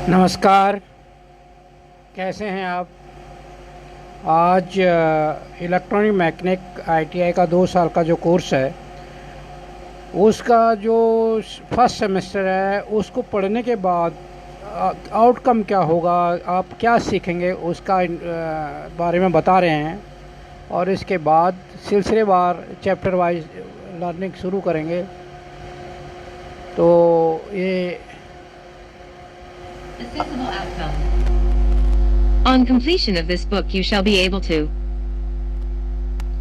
नमस्कार। कैसे हैं आप? आज इलेक्ट्रॉनिक मैकेनिक आईटीआई का 2 साल का जो कोर्स है उसका जो फर्स्ट सेमेस्टर है उसको पढ़ने के बाद आउटकम क्या होगा, आप क्या सीखेंगे उसका बारे में बता रहे हैं। और इसके बाद सिलसिलेवार चैप्टर वाइज लर्निंग शुरू करेंगे। तो ये A sensible outcome. On completion of this book, you shall be able to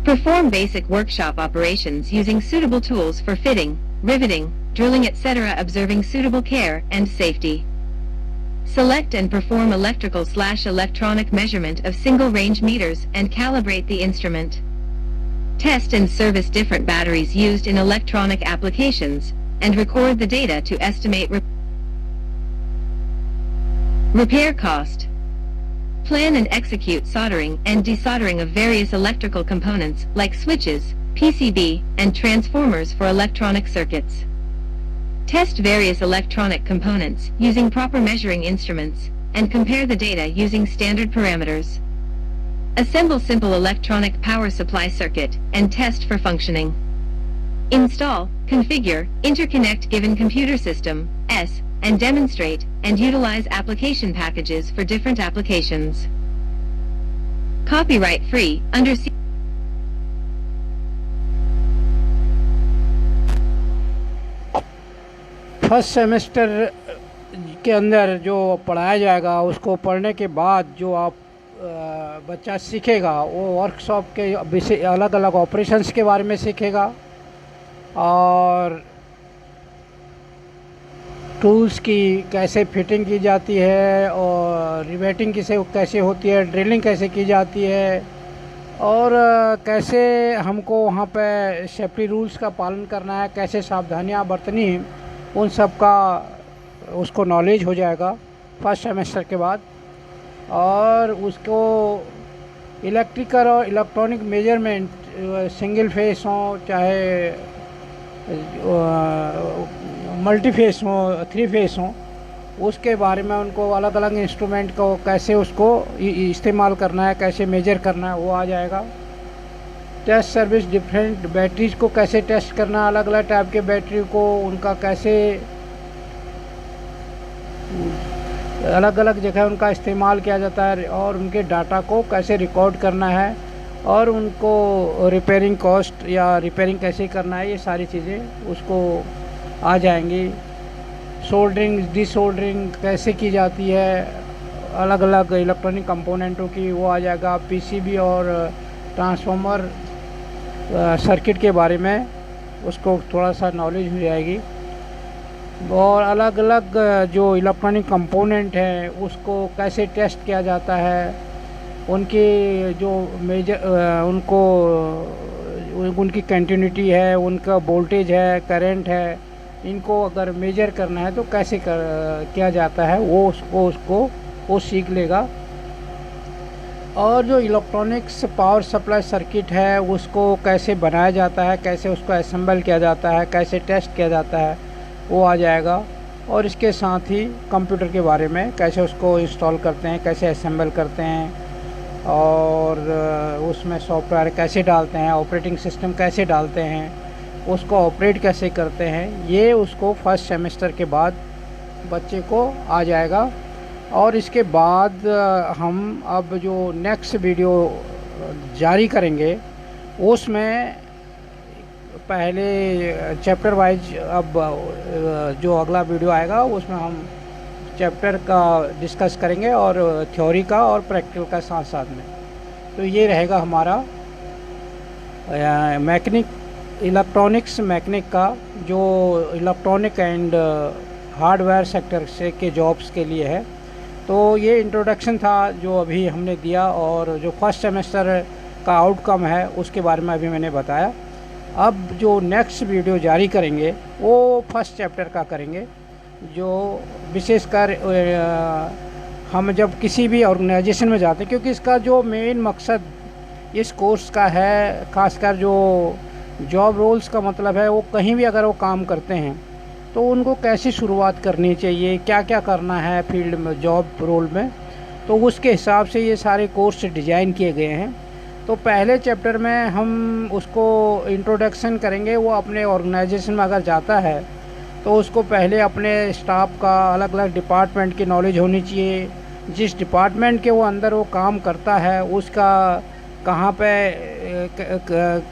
perform basic workshop operations using suitable tools for fitting, riveting, drilling, etc., observing suitable care and safety. Select and perform electrical/electronic measurement of single range meters and calibrate the instrument. Test and service different batteries used in electronic applications and record the data to estimate repair cost. Plan and execute soldering and desoldering of various electrical components like switches, PCB, and transformers for electronic circuits. Test various electronic components using proper measuring instruments and compare the data using standard parameters. Assemble simple electronic power supply circuit and test for functioning. Install, configure, interconnect given computer system, and demonstrate and utilize application packages for different applications. Copyright free under first semester के अंदर जो पढ़ाया जाएगा उसको पढ़ने के बाद जो आप बच्चा सीखेगा वो वर्कशॉप के विषय अलग अलग ऑपरेशंस के बारे में सीखेगा और टूल्स की कैसे फिटिंग की जाती है और रिवेटिंग कैसे होती है, ड्रिलिंग कैसे की जाती है और कैसे हमको वहाँ पे सेफ्टी रूल्स का पालन करना है, कैसे सावधानियाँ बरतनी है, उन सब का उसको नॉलेज हो जाएगा फर्स्ट सेमेस्टर के बाद। और उसको इलेक्ट्रिकल और इलेक्ट्रॉनिक मेजरमेंट सिंगल फेस हो चाहे मल्टी फेस हो, 3 फेस हो, उसके बारे में उनको अलग अलग इंस्ट्रूमेंट को कैसे उसको इस्तेमाल करना है, कैसे मेजर करना है वो आ जाएगा। टेस्ट सर्विस डिफरेंट बैटरीज को कैसे टेस्ट करना, अलग अलग टाइप के बैटरी को उनका कैसे अलग अलग जगह उनका इस्तेमाल किया जाता है और उनके डाटा को कैसे रिकॉर्ड करना है और उनको रिपेयरिंग कॉस्ट या रिपेयरिंग कैसे करना है, ये सारी चीज़ें उसको आ जाएंगी। सोल्डरिंग डिसोल्डरिंग कैसे की जाती है अलग अलग इलेक्ट्रॉनिक कंपोनेंटों की, वो आ जाएगा। पीसीबी और ट्रांसफार्मर सर्किट के बारे में उसको थोड़ा सा नॉलेज हो जाएगी। और अलग अलग जो इलेक्ट्रॉनिक कंपोनेंट हैं उसको कैसे टेस्ट किया जाता है, उनकी जो मेजर उनको उनकी कंटिन्यूटी है, उनका वोल्टेज है, करंट है, इनको अगर मेजर करना है तो कैसे किया जाता है वो उसको वो सीख लेगा। और जो इलेक्ट्रॉनिक्स पावर सप्लाई सर्किट है उसको कैसे बनाया जाता है, कैसे उसको असेंबल किया जाता है, कैसे टेस्ट किया जाता है वो आ जाएगा। और इसके साथ ही कंप्यूटर के बारे में कैसे उसको इंस्टॉल करते हैं, कैसे असेंबल करते हैं और उसमें सॉफ्टवेयर कैसे डालते हैं, ऑपरेटिंग सिस्टम कैसे डालते हैं, उसको ऑपरेट कैसे करते हैं, ये उसको फर्स्ट सेमेस्टर के बाद बच्चे को आ जाएगा। और इसके बाद हम अब जो नेक्स्ट वीडियो जारी करेंगे उसमें पहले चैप्टर वाइज अब जो अगला वीडियो आएगा उसमें हम चैप्टर का डिस्कस करेंगे और थ्योरी का और प्रैक्टिकल का साथ साथ में। तो ये रहेगा हमारा मैकेनिक इलेक्ट्रॉनिक्स मैकेनिक का जो इलेक्ट्रॉनिक एंड हार्डवेयर सेक्टर से के जॉब्स के लिए है। तो ये इंट्रोडक्शन था जो अभी हमने दिया और जो फर्स्ट सेमेस्टर का आउटकम है उसके बारे में अभी मैंने बताया। अब जो नेक्स्ट वीडियो जारी करेंगे वो फर्स्ट चैप्टर का करेंगे, जो विशेषकर हम जब किसी भी ऑर्गेनाइजेशन में जाते हैं, क्योंकि इसका जो मेन मकसद इस कोर्स का है, खासकर जो जॉब रोल्स का मतलब है वो कहीं भी अगर वो काम करते हैं तो उनको कैसे शुरुआत करनी चाहिए, क्या क्या करना है फील्ड में, जॉब रोल में, तो उसके हिसाब से ये सारे कोर्स डिज़ाइन किए गए हैं। तो पहले चैप्टर में हम उसको इंट्रोडक्शन करेंगे। वो अपने ऑर्गेनाइजेशन में अगर जाता है तो उसको पहले अपने स्टाफ का, अलग अलग डिपार्टमेंट की नॉलेज होनी चाहिए। जिस डिपार्टमेंट के वो अंदर वो काम करता है उसका कहाँ पे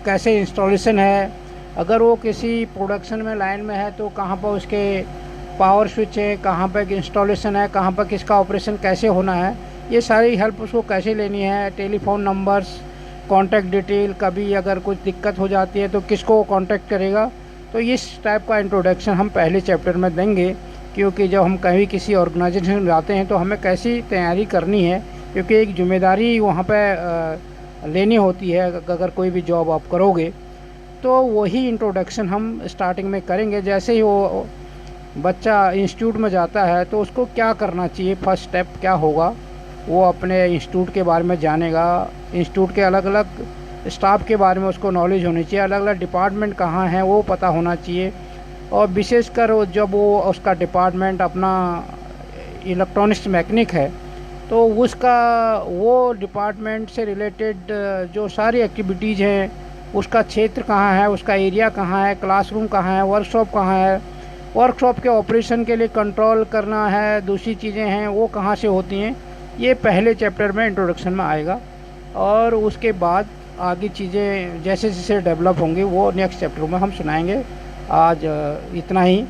कैसे इंस्टॉलेशन है, अगर वो किसी प्रोडक्शन में लाइन में है तो कहाँ पर उसके पावर स्विच है, कहाँ पे इंस्टॉलेशन है, कहाँ पर किसका ऑपरेशन कैसे होना है, ये सारी हेल्प उसको कैसे लेनी है। टेलीफोन नंबर्स, कॉन्टैक्ट डिटेल, कभी अगर कुछ दिक्कत हो जाती है तो किसको कॉन्टैक्ट करेगा। तो इस टाइप का इंट्रोडक्शन हम पहले चैप्टर में देंगे, क्योंकि जब हम कहीं किसी ऑर्गेनाइजेशन में जाते हैं तो हमें कैसी तैयारी करनी है, क्योंकि एक जिम्मेदारी वहाँ पे लेनी होती है अगर कोई भी जॉब आप करोगे। तो वही इंट्रोडक्शन हम स्टार्टिंग में करेंगे। जैसे ही वो बच्चा इंस्टीट्यूट में जाता है तो उसको क्या करना चाहिए, फर्स्ट स्टेप क्या होगा, वो अपने इंस्टीट्यूट के बारे में जानेगा। इंस्टीट्यूट के अलग अलग स्टाफ के बारे में उसको नॉलेज होनी चाहिए, अलग अलग डिपार्टमेंट कहाँ हैं वो पता होना चाहिए। और विशेषकर जब वो उसका डिपार्टमेंट अपना इलेक्ट्रॉनिक्स मैकेनिक है तो उसका वो डिपार्टमेंट से रिलेटेड जो सारी एक्टिविटीज़ हैं, उसका क्षेत्र कहाँ है, उसका एरिया कहाँ है, क्लासरूम कहाँ है, वर्कशॉप कहाँ है, वर्कशॉप के ऑपरेशन के लिए कंट्रोल करना है, दूसरी चीज़ें हैं वो कहाँ से होती हैं, ये पहले चैप्टर में इंट्रोडक्शन में आएगा। और उसके बाद आगे चीज़ें जैसे जैसे डेवलप होंगी वो नेक्स्ट चैप्टर में हम सुनाएंगे। आज इतना ही।